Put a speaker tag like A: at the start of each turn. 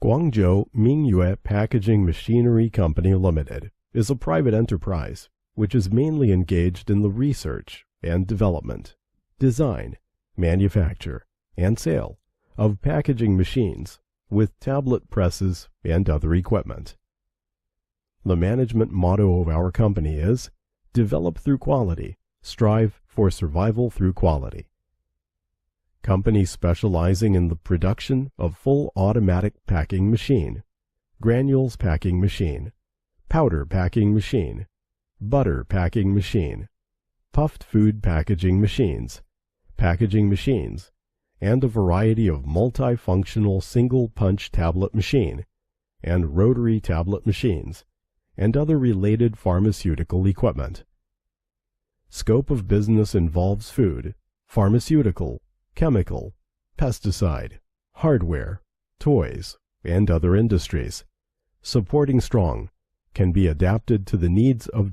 A: Guangzhou Mingyue Packaging Machinery Company Limited is a private enterprise which is mainly engaged in the research and development, design, manufacture, and sale of packaging machines with tablet presses and other equipment. The management motto of our company is, "Develop through quality, strive for survival through quality." Company specializing in the production of full automatic packing machine, granules packing machine, powder packing machine, butter packing machine, puffed food packaging machines, and a variety of multifunctional single-punch tablet machine, and rotary tablet machines, and other related pharmaceutical equipment. Scope of business involves food, pharmaceutical, chemical, pesticide, hardware, toys, and other industries. Supporting strong can be adapted to the needs of